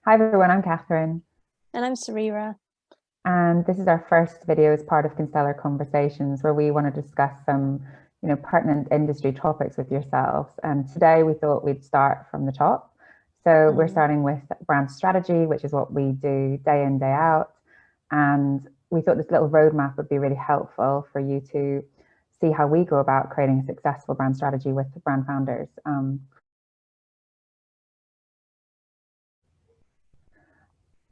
Hi everyone, I'm Catherine, And I'm Sarira. and this is our first video as part of Constellar Conversations, where we want to discuss some, pertinent industry topics with yourselves. And today we thought we'd start from the top. So we're Mhm. starting with brand strategy, which is what we do day in, day out. And we thought this little roadmap would be really helpful for you to see how we go about creating a successful brand strategy with brand founders.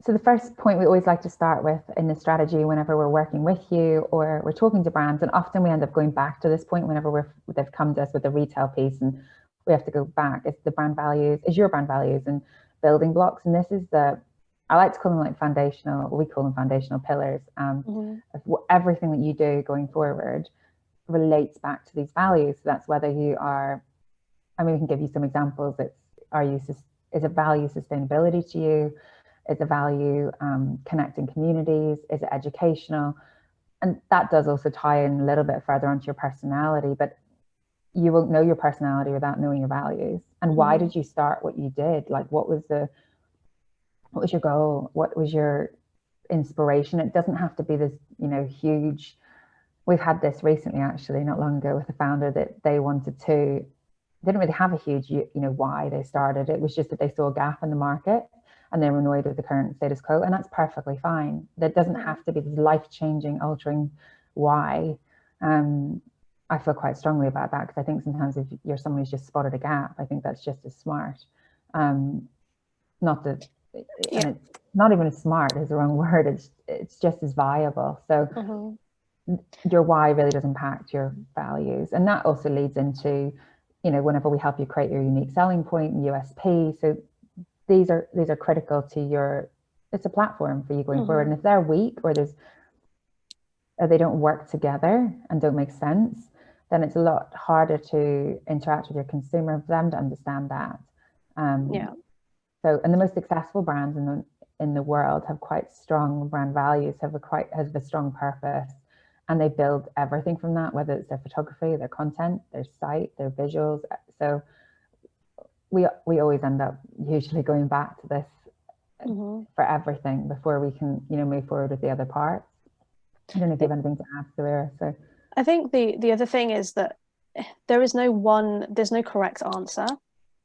So the first point we always like to start with in the strategy whenever we're working with you or we're talking to brands, and often we end up going back to this point whenever they've come to us with the retail piece and we have to go back. It's the brand values, is your brand values and building blocks. And this is I like to call them like foundational, we call them foundational pillars. Mhm. Of everything that you do going forward relates back to these values. So that's whether you are, I mean, we can give you some examples. Is it value sustainability to you? Is it value connecting communities? Is it educational? And that does also tie in a little bit further onto your personality, but you won't know your personality without knowing your values. And why Mhm. did you start what you did? Like, what was your goal? What was your inspiration? It doesn't have to be this, huge. We've had this recently, actually, not long ago, with a founder that they didn't really have a huge, why they started. It was just that they saw a gap in the market and they were annoyed with the current status quo, and that's perfectly fine. There doesn't Yeah. have to be this life-changing, altering why. Um, I feel quite strongly about that because I think sometimes if you're someone who's just spotted a gap, I think that's just as smart. Um, not that, and Yeah. it's not even as smart is the wrong word. It's just as viable. So Mhm. your why really does impact your values. And that also leads into, whenever we help you create your unique selling point and USP. So these are critical to your, it's a platform for you going forward. Mhm. And if they're weak or they don't work together and don't make sense, then it's a lot harder to interact with your consumer for them to understand that. Um, Yeah. and the most successful brands in the world have quite strong brand values, have a strong purpose, and they build everything from that, whether it's their photography, their content, their site, their visuals. So we always end up usually going back to this Mhm. for everything before we can move forward with the other parts. I don't know if you I have anything to add, Sarah. So I think the other thing is that there's no correct answer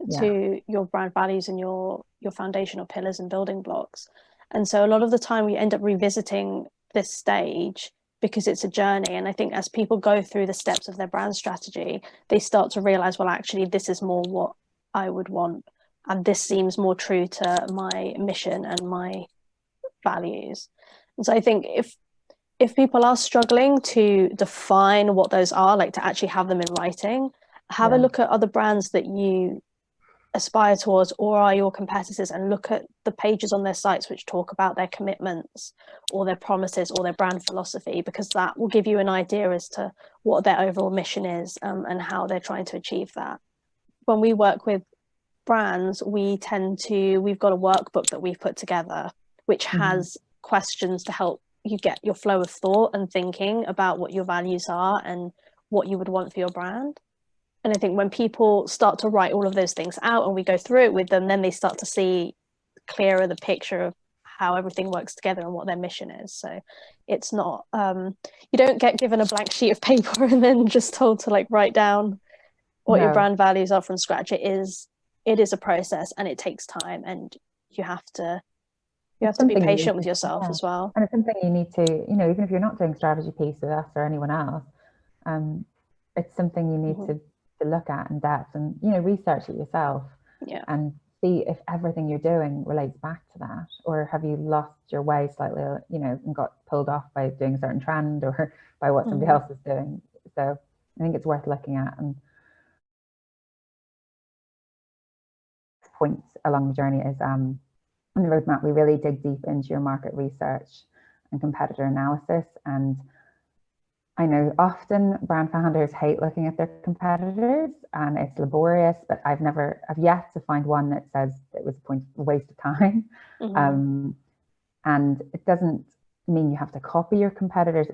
yeah, to your brand values and your foundational pillars and building blocks. And so a lot of the time we end up revisiting this stage because it's a journey. And I think as people go through the steps of their brand strategy, they start to realize, well, actually, this is more what I would want. And this seems more true to my mission and my values. And so I think if people are struggling to define what those are, like to actually have them in writing, have a yeah, look at other brands that you aspire towards or are your competitors and look at the pages on their sites which talk about their commitments or their promises or their brand philosophy, because that will give you an idea as to what their overall mission is, and how they're trying to achieve that. When we work with brands, we've got a workbook that we've put together which mm-hmm. has questions to help you get your flow of thought and thinking about what your values are and what you would want for your brand. And I think when people start to write all of those things out and we go through it with them, then they start to see clearer the picture of how everything works together and what their mission is. So it's not, you don't get given a blank sheet of paper and then just told to like write down what your No, brand values are from scratch. It is a process and it takes time, and you have to you it's have to be something you patient need with to, yourself yeah, as well. and it's something you need to, even if you're not doing strategy piece with us or anyone else, um, it's something you need Mm-hmm. to look at in depth and research it yourself Yeah. and see if everything you're doing relates back to that, or have you lost your way slightly, and got pulled off by doing a certain trend or by what somebody Mm-hmm. else is doing. So I think it's worth looking at. And points along the journey is on the roadmap, we really dig deep into your market research and competitor analysis. And I know often brand founders hate looking at their competitors and it's laborious, but I've yet to find one that says it was a waste of time. Mm-hmm. Um, and it doesn't mean you have to copy your competitors.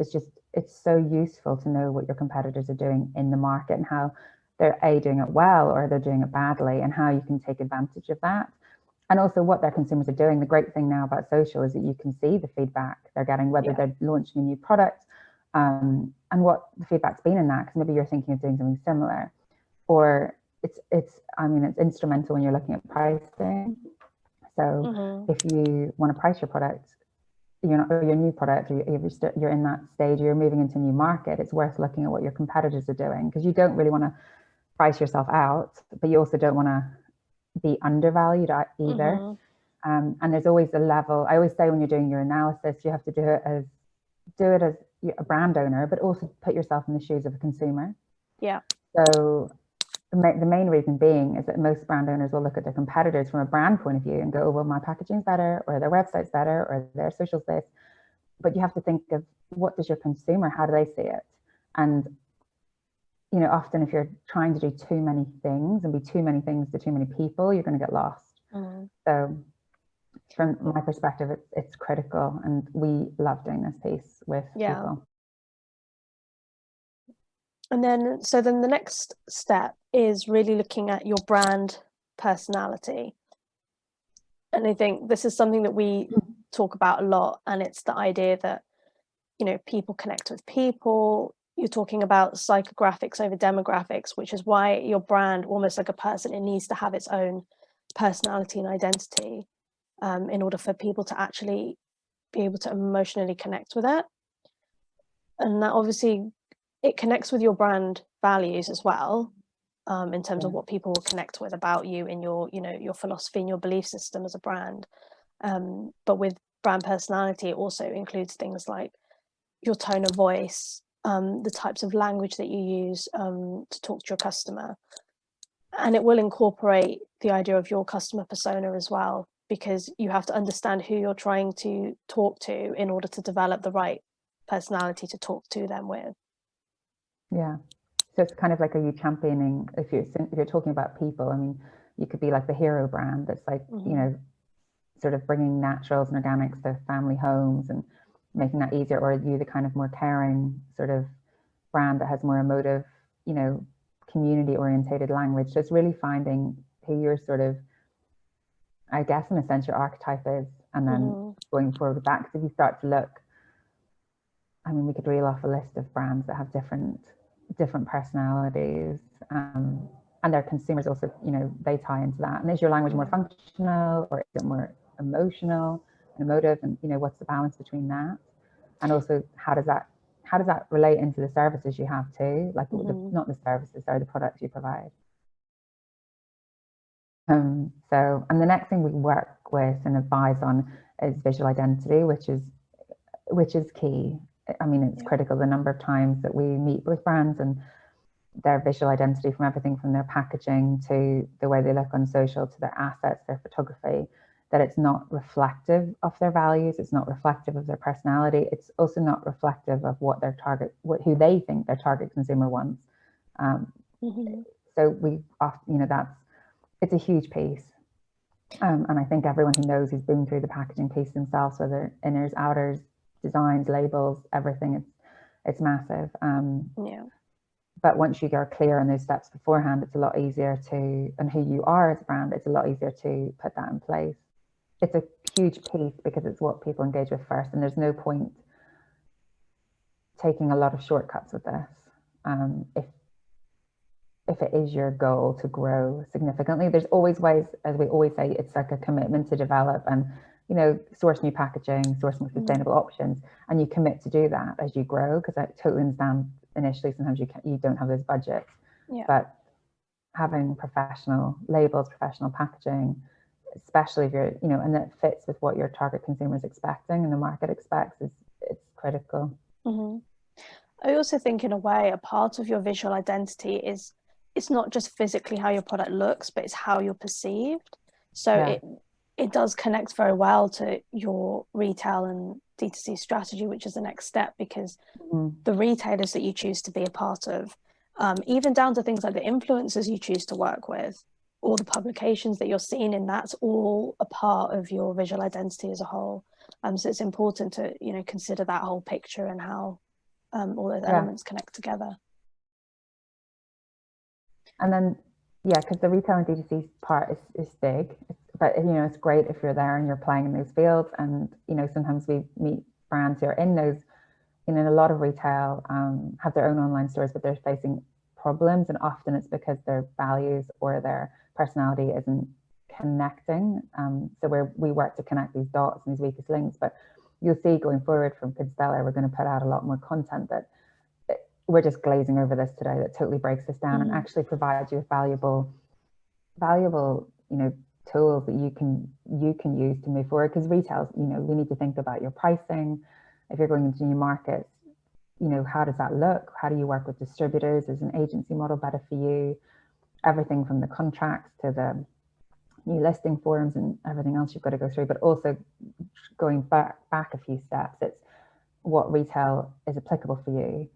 It's so useful to know what your competitors are doing in the market and how they're doing it well or they're doing it badly and how you can take advantage of that. and also what their consumers are doing. The great thing now about social is that you can see the feedback they're getting, whether they're launching a new product, and what the feedback's been in that, because maybe you're thinking of doing something similar, or it's instrumental when you're looking at pricing. So if you want to price your product, your new product, you're in that stage, you're moving into a new market, it's worth looking at what your competitors are doing, because you don't really want to price yourself out, but you also don't want to be undervalued either. And there's always a level. I always say when you're doing your analysis, you have to do it as a brand owner, but also put yourself in the shoes of a consumer. Yeah. So the main reason being is that most brand owners will look at their competitors from a brand point of view and go, oh, well, my packaging's better, or their website's better, or their social's this. But you have to think of, what does your consumer, how do they see it? And often if you're trying to do too many things and be too many things to too many people, you're going to get lost. So from my perspective, it's critical, and we love doing this piece with people. And then the next step is really looking at your brand personality. And I think this is something that we talk about a lot, and it's the idea that, people connect with people. You're talking about psychographics over demographics, which is why your brand, almost like a person, it needs to have its own personality and identity in order for people to actually be able to emotionally connect with it. And that obviously, it connects with your brand values as well, in terms of what people will connect with about you in your, your philosophy and your belief system as a brand. But with brand personality, it also includes things like your tone of voice, the types of language that you use to talk to your customer. And it will incorporate the idea of your customer persona as well, because you have to understand who you're trying to talk to in order to develop the right personality to talk to them with. Yeah. So it's kind of like, are you championing, if you're talking about people, I mean, you could be like the hero brand that's like, sort of bringing naturals and organics to family homes and making that easier, or are you the kind of more caring sort of brand that has more emotive, community orientated language? So it's really finding who your sort of, I guess in a sense, your archetype is, and then going forward with that. Because if you start to look, I mean, we could reel off a list of brands that have different personalities, and their consumers also, they tie into that. And is your language more functional, or is it more emotional and emotive? And what's the balance between that? And also, how does that relate into the services you have too? Like not the services, sorry, the products you provide. And the next thing we work with and advise on is visual identity, which is key. I mean, it's critical. The number of times that we meet with brands and their visual identity, from everything from their packaging to the way they look on social to their assets, their photography, that it's not reflective of their values, it's not reflective of their personality, it's also not reflective of what their target, who they think their target consumer wants. So we often, it's a huge piece. And I think everyone who knows, who's been through the packaging piece themselves, whether inners, outers, designs, labels, everything, it's massive. But once you are clear on those steps beforehand, it's a lot easier to, and who you are as a brand, it's a lot easier to put that in place. It's a huge piece because it's what people engage with first, and there's no point taking a lot of shortcuts with this. If it is your goal to grow significantly, there's always ways, as we always say, it's like a commitment to develop and source new packaging, source more sustainable options, and you commit to do that as you grow, because I totally understand initially sometimes you don't have those budgets, but having professional labels, professional packaging, especially if you're, and that fits with what your target consumer is expecting and the market expects, it's critical. I also think, in a way, a part of your visual identity is, it's not just physically how your product looks, but it's how you're perceived. So it does connect very well to your retail and DTC strategy, which is the next step, because the retailers that you choose to be a part of, even down to things like the influencers you choose to work with, or the publications that you're seeing in, that's all a part of your visual identity as a whole. So it's important to, consider that whole picture and how all those elements connect together. And then, because the retail and DTC part is big. but it's great if you're there and you're playing in those fields. And sometimes we meet brands who are in those, in a lot of retail, have their own online stores, but they're facing problems, and often it's because their values or their personality isn't connecting. So we work to connect these dots and these weakest links. But you'll see going forward from Constellar, we're going to put out a lot more content that we're just glazing over this today, that totally breaks this down and actually provides you with valuable tools that you can use to move forward. Because retail, we need to think about your pricing. If you're going into new markets, how does that look? How do you work with distributors? Is an agency model better for you? Everything from the contracts to the new listing forms and everything else you've got to go through. But also going back a few steps, it's what retail is applicable for you.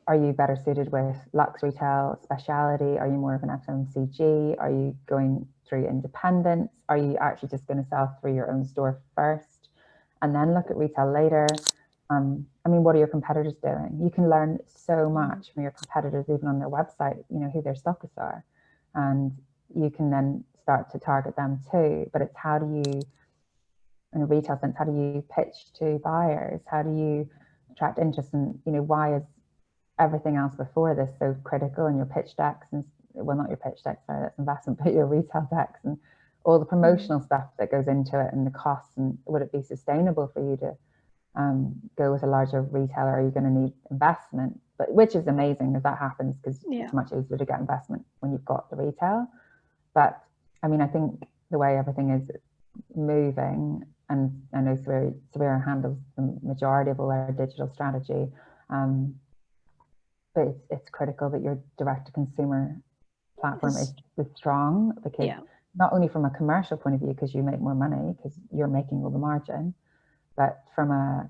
Are you better suited with luxe retail, speciality? Are you more of an FMCG? Are you going through independence? Are you actually just going to sell through your own store first and then look at retail later? What are your competitors doing? You can learn so much from your competitors, even on their website, who their stockists are. And you can then start to target them too. But it's how do you, in a retail sense, how do you pitch to buyers? How do you attract interest? And why is everything else before this so critical in your pitch decks? And well, not your pitch decks, sorry, that's investment, but your retail decks and all the promotional stuff that goes into it and the costs. And would it be sustainable for you to go with a larger retailer? Are you going to need investment? But which is amazing if that happens, because it's much easier to get investment when you've got the retail. But I think the way everything is moving, and I know Savira handles the majority of all our digital strategy, but it's critical that your direct-to-consumer platform is strong, because not only from a commercial point of view, because you make more money because you're making all the margin, but from a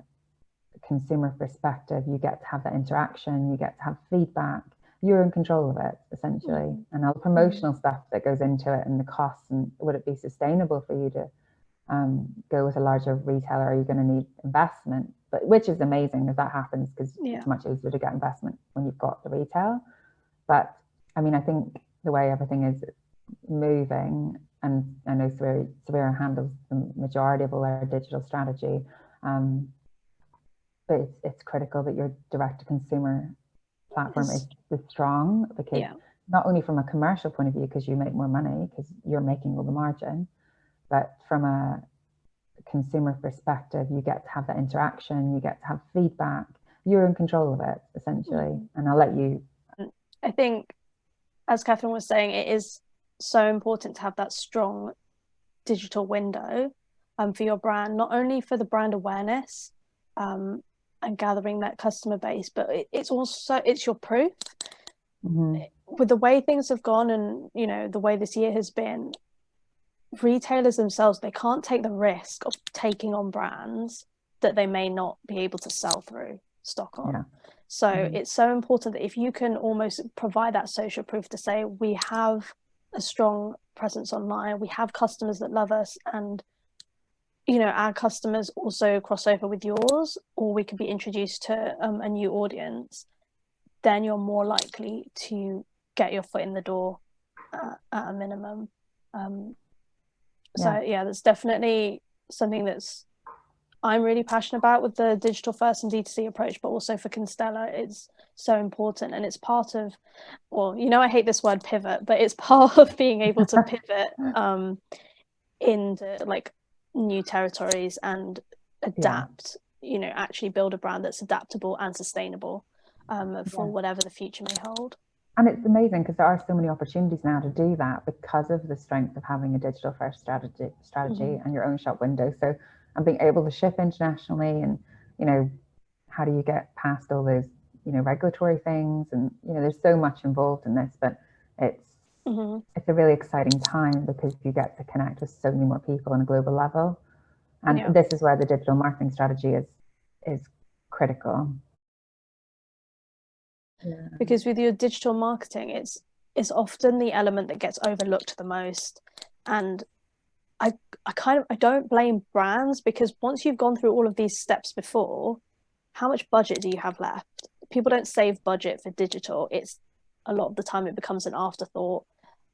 consumer perspective, you get to have that interaction, you get to have feedback, you're in control of it essentially, and all the promotional stuff that goes into it and the costs. And would it be sustainable for you to go with a larger retailer? Are you going to need investment? But which is amazing if that happens, because it's much easier to get investment when you've got the retail. But I think the way everything is moving, and I know Savira handles the majority of all our digital strategy, but it's critical that your direct-to-consumer platform is strong, because not only from a commercial point of view, because you make more money because you're making all the margin, but from a consumer perspective, you get to have that interaction, you get to have feedback, you're in control of it essentially. And I'll let you. I think, as Catherine was saying, it is so important to have that strong digital window for your brand, not only for the brand awareness and gathering that customer base, but it's also your proof. With the way things have gone, and the way this year has been, retailers themselves, they can't take the risk of taking on brands that they may not be able to sell through stock on. So it's so important that if you can almost provide that social proof to say, we have a strong presence online, we have customers that love us, and our customers also cross over with yours, or we could be introduced to a new audience, then you're more likely to get your foot in the door at a minimum. So that's definitely something that's I'm really passionate about with the digital first and D2C approach, but also for Constellar, it's so important. And it's part of, well, I hate this word pivot, but it's part of being able to pivot into like new territories and adapt, actually build a brand that's adaptable and sustainable for whatever the future may hold. And it's amazing because there are so many opportunities now to do that because of the strength of having a digital first strategy and your own shop window. So, and being able to ship internationally, and how do you get past all those regulatory things, and there's so much involved in this, but it's a really exciting time because you get to connect with so many more people on a global level, and this is where the digital marketing strategy is critical. Because with your digital marketing, it's often the element that gets overlooked the most. And I don't blame brands, because once you've gone through all of these steps before, how much budget do you have left? People don't save budget for digital. It's a lot of the time it becomes an afterthought.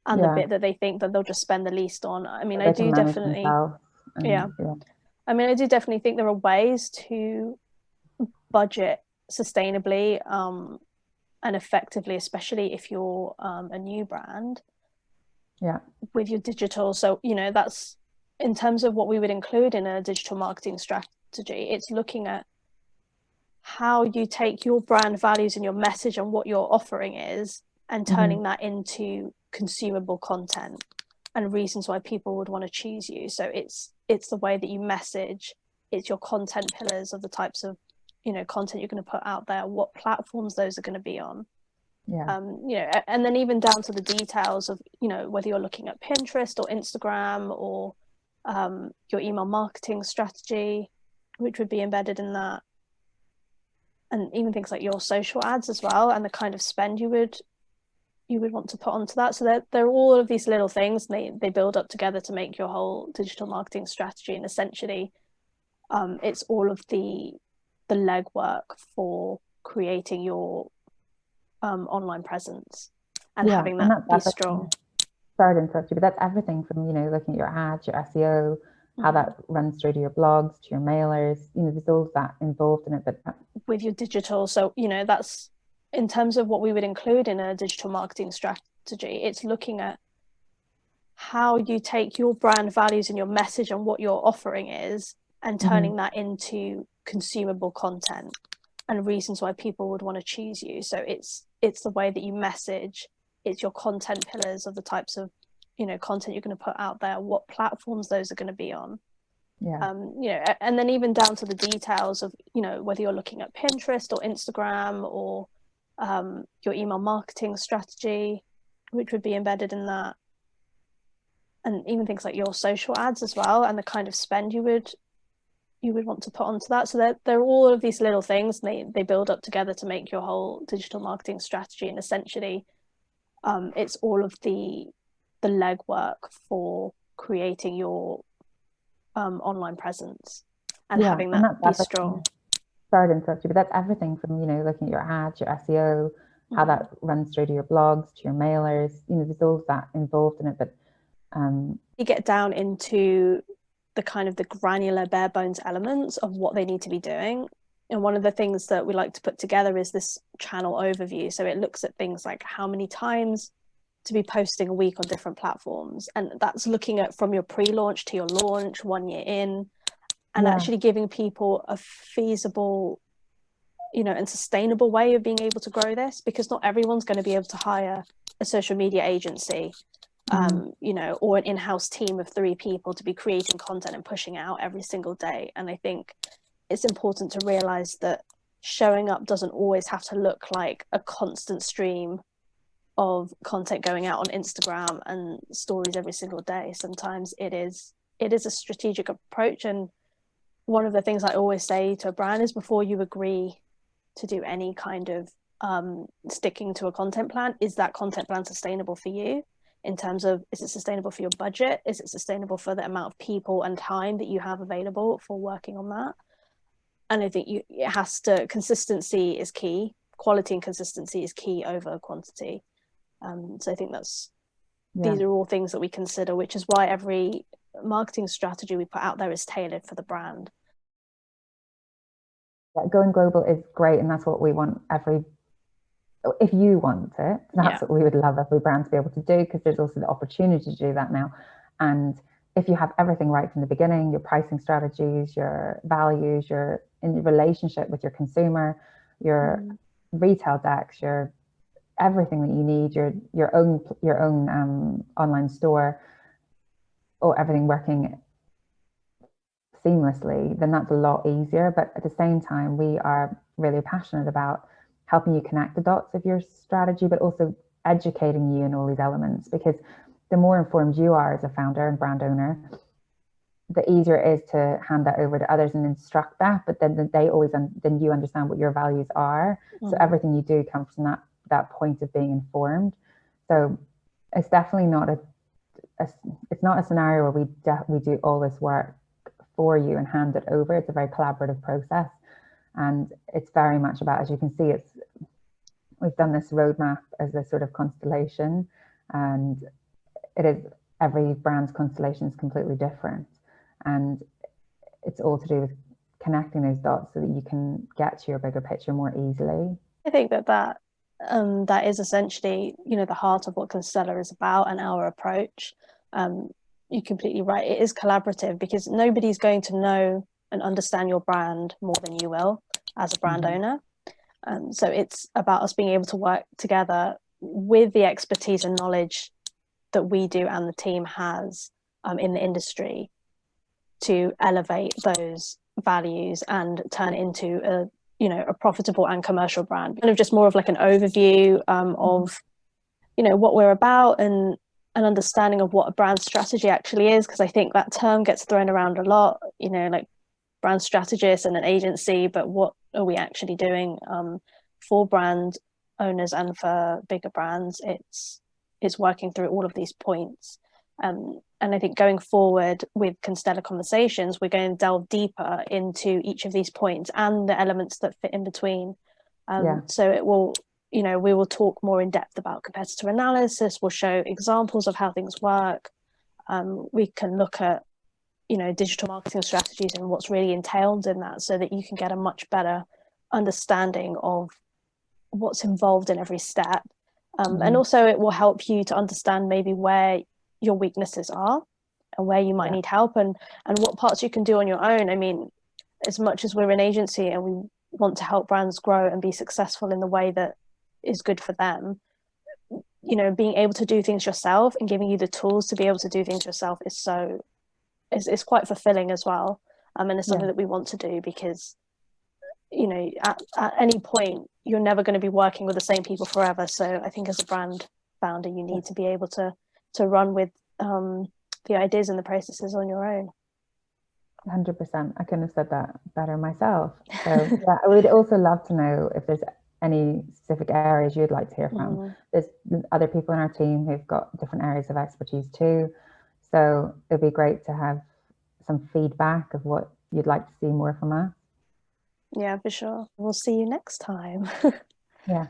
and the bit that they think that they'll just spend the least on. I mean, I do definitely, I do definitely think there are ways to budget sustainably and effectively, especially if you're a new brand. With your digital. So, that's in terms of what we would include in a digital marketing strategy. It's looking at how you take your brand values and your message and what your offering is, and turning that into consumable content and reasons why people would want to choose you. So it's the way that you message, it's your content pillars of the types of content you're going to put out there, what platforms those are going to be on. And then even down to the details of whether you're looking at Pinterest or Instagram or your email marketing strategy, which would be embedded in that, and even things like your social ads as well, and the kind of spend you would want to put onto that. So they're all of these little things, and they build up together to make your whole digital marketing strategy. And essentially it's all of the legwork for creating your online presence and having that be strong. Sorry to interrupt you, but that's everything from looking at your ads, your SEO, how that runs through to your blogs, to your mailers. There's all of that involved in it. But with your digital, so that's in terms of what we would include in a digital marketing strategy. It's looking at how you take your brand values and your message and what your offering is, and turning that into consumable content and reasons why people would want to choose you. So it's the way that you message, it's your content pillars of the types of content you're going to put out there, what platforms those are going to be on. And then even down to the details of whether you're looking at Pinterest or Instagram or your email marketing strategy, which would be embedded in that, and even things like your social ads as well, and the kind of spend you would want to put onto that. So they're all of these little things, and they build up together to make your whole digital marketing strategy. And essentially it's all of the legwork for creating your online presence and having that be strong. Sorry to interrupt you, but that's everything from looking at your ads, your SEO, how that runs through to your blogs, to your mailers. There's all of that involved in it. But you get down into the kind of the granular bare bones elements of what they need to be doing. And one of the things that we like to put together is this channel overview. So it looks at things like how many times to be posting a week on different platforms. And that's looking at from your pre-launch to your launch 1 year in, and actually giving people a feasible, and sustainable way of being able to grow this, because not everyone's going to be able to hire a social media agency, or an in-house team of 3 people to be creating content and pushing it out every single day. And I think it's important to realize that showing up doesn't always have to look like a constant stream of content going out on Instagram and stories every single day. Sometimes it is a strategic approach. And one of the things I always say to a brand is, before you agree to do any kind of sticking to a content plan, is that content plan sustainable for you? In terms of, is it sustainable for your budget? Is it sustainable for the amount of people and time that you have available for working on that? And I think consistency is key. Quality and consistency is key over quantity. So I think these are all things that we consider, which is why every marketing strategy we put out there is tailored for the brand. Going global is great, and that's what we want if you want it, that's what we would love every brand to be able to do, because there's also the opportunity to do that now. And if you have everything right from the beginning, your pricing strategies, your values, your relationship with your consumer, your retail decks, your everything that you need, your own online store, or everything working seamlessly, then that's a lot easier. But at the same time, we are really passionate about helping you connect the dots of your strategy, but also educating you in all these elements, because the more informed you are as a founder and brand owner, the easier it is to hand that over to others and instruct that. But then then you understand what your values are. So everything you do comes from that point of being informed. So it's definitely not it's not a scenario where we do all this work for you and hand it over. It's a very collaborative process. And it's very much about, as you can see, we've done this roadmap as a sort of constellation, and it is, every brand's constellation is completely different, and it's all to do with connecting those dots so that you can get to your bigger picture more easily. I think that is essentially, the heart of what Constellar is about and our approach. You're completely right. It is collaborative because nobody's going to know and understand your brand more than you will as a brand owner. So it's about us being able to work together with the expertise and knowledge that we do and the team has in the industry to elevate those values and turn it into a profitable and commercial brand. Kind of just more of like an overview of what we're about and an understanding of what a brand strategy actually is, because I think that term gets thrown around a lot, like brand strategist and an agency, but what are we actually doing for brand owners and for bigger brands? It's working through all of these points. And I think going forward with Constellar Conversations, we're going to delve deeper into each of these points and the elements that fit in between. So it will, we will talk more in depth about competitor analysis. We'll show examples of how things work. We can look at, digital marketing strategies and what's really entailed in that, so that you can get a much better understanding of what's involved in every step. And also it will help you to understand maybe where your weaknesses are and where you might need help, and what parts you can do on your own. I mean, as much as we're an agency and we want to help brands grow and be successful in the way that is good for them, being able to do things yourself and giving you the tools to be able to do things yourself is quite fulfilling as well. And it's something that we want to do because at any point you're never going to be working with the same people forever. So I think as a brand founder, you need to be able to run with the ideas and the processes on your own. 100%. I couldn't have said that better myself. So yeah, I would also love to know if there's any specific areas you'd like to hear from. There's other people in our team who've got different areas of expertise too. So it'd be great to have some feedback of what you'd like to see more from us. Yeah, for sure. We'll see you next time. Yeah.